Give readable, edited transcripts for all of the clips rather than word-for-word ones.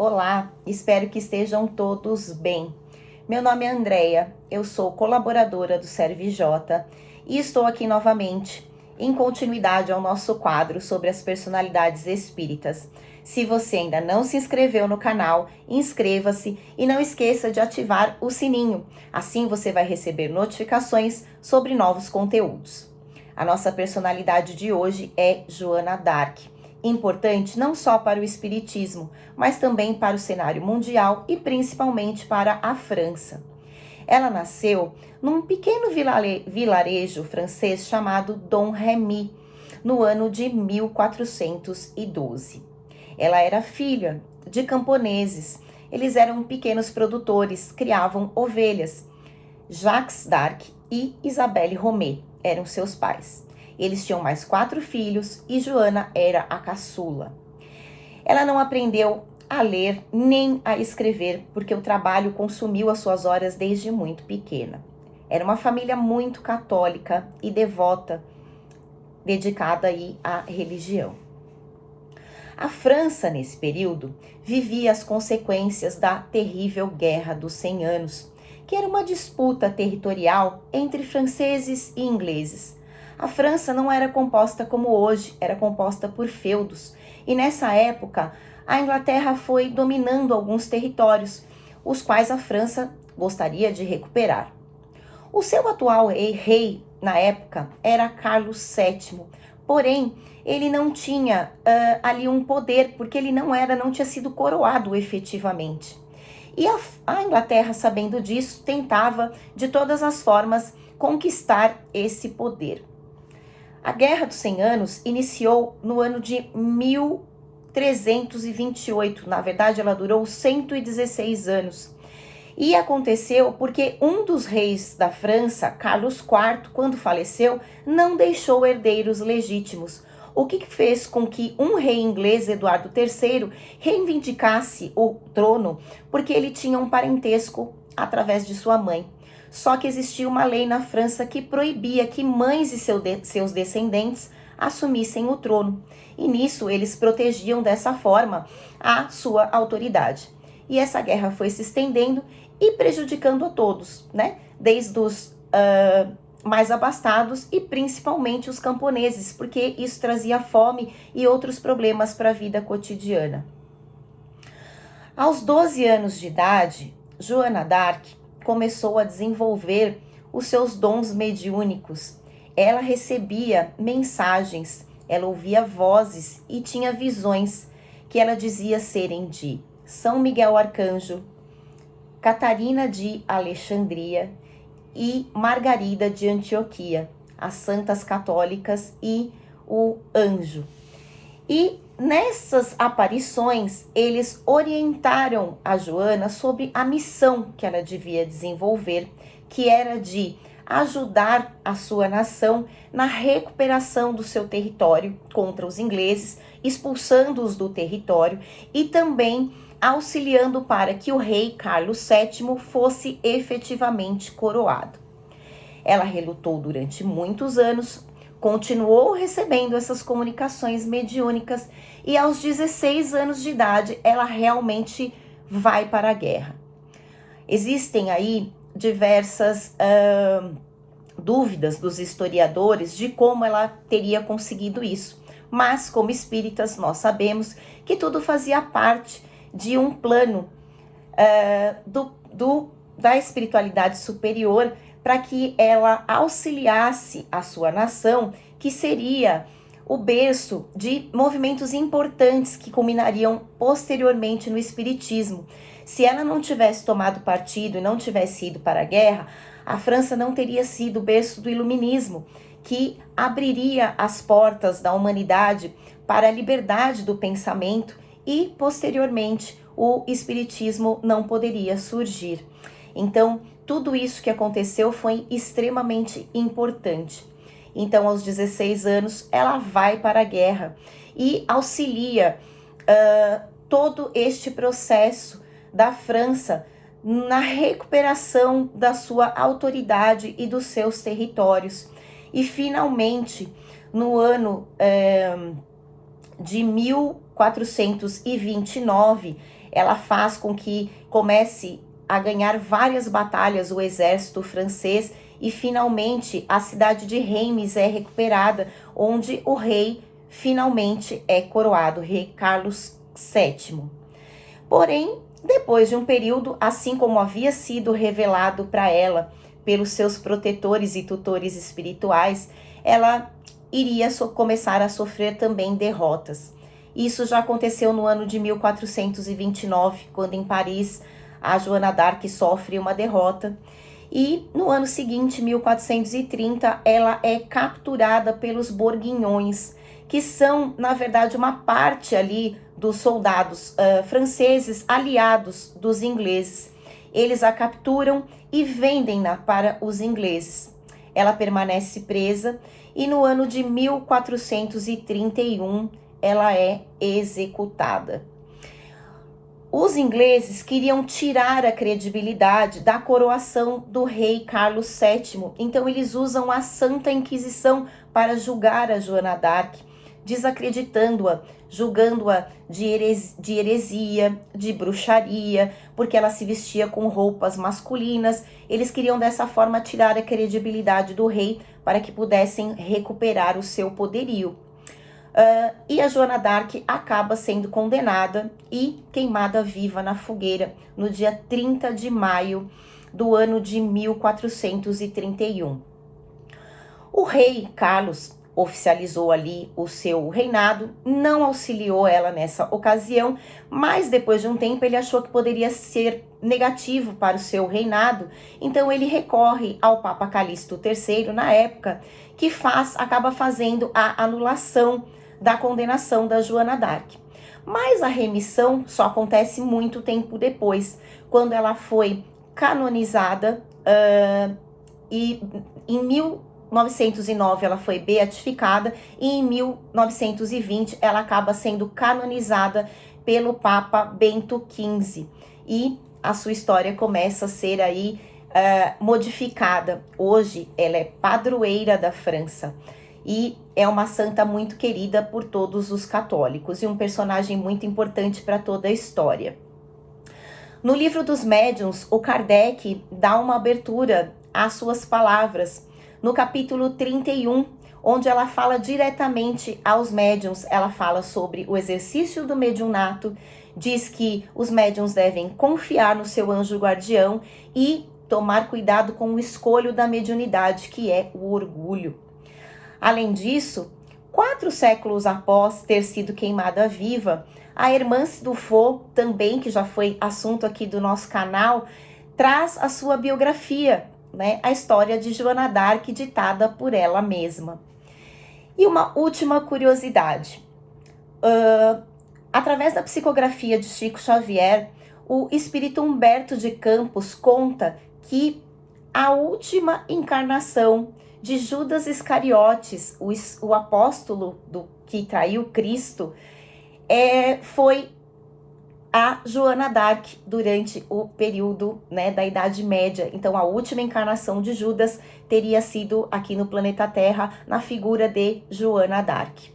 Olá, espero que estejam todos bem. Meu nome é Andreia, eu sou colaboradora do ServiJ e estou aqui novamente em continuidade ao nosso quadro sobre as personalidades espíritas. Se você ainda não se inscreveu no canal, inscreva-se e não esqueça de ativar o sininho. Assim você vai receber notificações sobre novos conteúdos. A nossa personalidade de hoje é Joana d'Arc. Importante não só para o espiritismo, mas também para o cenário mundial e principalmente para a França. Ela nasceu num pequeno vilarejo francês chamado Dom Remy, no ano de 1412. Ela era filha de camponeses. Eles eram pequenos produtores, criavam ovelhas. Jacques d'Arc e Isabelle Romé eram seus pais. Eles tinham mais 4 filhos e Joana era a caçula. Ela não aprendeu a ler nem a escrever porque o trabalho consumiu as suas horas desde muito pequena. Era uma família muito católica e devota, dedicada aí à religião. A França, nesse período, vivia as consequências da terrível Guerra dos 100 Anos, que era uma disputa territorial entre franceses e ingleses. A França não era composta como hoje, era composta por feudos, e nessa época a Inglaterra foi dominando alguns territórios, os quais a França gostaria de recuperar. O seu atual rei na época era Carlos VII, porém ele não tinha ali um poder, porque ele não tinha sido coroado efetivamente. E a Inglaterra, sabendo disso, tentava de todas as formas conquistar esse poder. A Guerra dos 100 Anos iniciou no ano de 1328, na verdade ela durou 116 anos. E aconteceu porque um dos reis da França, Carlos IV, quando faleceu, não deixou herdeiros legítimos, o que fez com que um rei inglês, Eduardo III, reivindicasse o trono, porque ele tinha um parentesco através de sua mãe. Só que existia uma lei na França que proibia que mães e seus descendentes assumissem o trono. E nisso eles protegiam dessa forma a sua autoridade. E essa guerra foi se estendendo e prejudicando a todos, né? Desde os mais abastados e principalmente os camponeses, porque isso trazia fome e outros problemas para a vida cotidiana. Aos 12 anos de idade, Joana d'Arc começou a desenvolver os seus dons mediúnicos. Ela recebia mensagens, ela ouvia vozes e tinha visões que ela dizia serem de São Miguel Arcanjo, Catarina de Alexandria e Margarida de Antioquia, as santas católicas e o anjo. E nessas aparições, eles orientaram a Joana sobre a missão que ela devia desenvolver, que era de ajudar a sua nação na recuperação do seu território contra os ingleses, expulsando-os do território e também auxiliando para que o rei Carlos VII fosse efetivamente coroado. Ela relutou durante muitos anos, continuou recebendo essas comunicações mediúnicas e aos 16 anos de idade ela realmente vai para a guerra. Existem aí diversas dúvidas dos historiadores de como ela teria conseguido isso, mas como espíritas nós sabemos que tudo fazia parte de um plano da espiritualidade superior para que ela auxiliasse a sua nação, que seria o berço de movimentos importantes que culminariam posteriormente no espiritismo. Se ela não tivesse tomado partido e não tivesse ido para a guerra, a França não teria sido o berço do iluminismo, que abriria as portas da humanidade para a liberdade do pensamento e, posteriormente, o espiritismo não poderia surgir. Então, tudo isso que aconteceu foi extremamente importante. Então, aos 16 anos, ela vai para a guerra e auxilia todo este processo da França na recuperação da sua autoridade e dos seus territórios. E, finalmente, no ano de 1400 1429, ela faz com que comece a ganhar várias batalhas o exército francês e finalmente a cidade de Reims é recuperada, onde o rei finalmente é coroado, o rei Carlos VII. Porém, depois de um período, assim como havia sido revelado para ela pelos seus protetores e tutores espirituais, ela iria começar a sofrer também derrotas. Isso já aconteceu no ano de 1429, quando em Paris a Joana d'Arc sofre uma derrota. E no ano seguinte, 1430, ela é capturada pelos Borguinhões, que são, na verdade, uma parte ali dos soldados franceses aliados dos ingleses. Eles a capturam e vendem-na para os ingleses. Ela permanece presa e no ano de 1431 ela é executada. Os ingleses queriam tirar a credibilidade da coroação do rei Carlos VII, então eles usam a Santa Inquisição para julgar a Joana d'Arc, desacreditando-a, julgando-a de heresia, de bruxaria, porque ela se vestia com roupas masculinas. Eles queriam dessa forma tirar a credibilidade do rei para que pudessem recuperar o seu poderio. E a Joana d'Arc acaba sendo condenada e queimada viva na fogueira no dia 30 de maio do ano de 1431. O rei Carlos oficializou ali o seu reinado, não auxiliou ela nessa ocasião, mas depois de um tempo ele achou que poderia ser negativo para o seu reinado, então ele recorre ao Papa Calixto III na época, que acaba fazendo a anulação da condenação da Joana d'Arc. Mas a remissão só acontece muito tempo depois, quando ela foi canonizada e em 1909 ela foi beatificada e em 1920 ela acaba sendo canonizada pelo Papa Bento XV e a sua história começa a ser aí modificada. Hoje ela é padroeira da França e é uma santa muito querida por todos os católicos e um personagem muito importante para toda a história. No livro dos médiuns, o Kardec dá uma abertura às suas palavras. No capítulo 31, onde ela fala diretamente aos médiuns, ela fala sobre o exercício do mediunato, diz que os médiuns devem confiar no seu anjo guardião e tomar cuidado com o escolho da mediunidade, que é o orgulho. Além disso, 4 séculos após ter sido queimada viva, a Hermance Dufaux, também, que já foi assunto aqui do nosso canal, traz a sua biografia, né, a história de Joana d'Arc ditada por ela mesma. E uma última curiosidade, através da psicografia de Chico Xavier, o espírito Humberto de Campos conta que a última encarnação de Judas Iscariotes, o apóstolo que traiu Cristo, foi a Joana d'Arc durante o período, né, da Idade Média. Então a última encarnação de Judas teria sido aqui no planeta Terra, na figura de Joana d'Arc.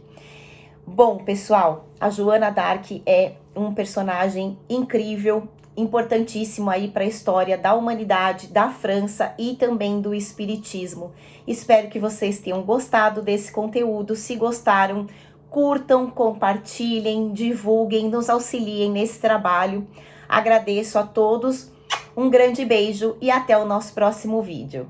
Bom, pessoal, a Joana d'Arc é um personagem incrível, importantíssimo aí para a história da humanidade, da França e também do espiritismo. Espero que vocês tenham gostado desse conteúdo. Se gostaram, curtam, compartilhem, divulguem, nos auxiliem nesse trabalho. Agradeço a todos, um grande beijo e até o nosso próximo vídeo.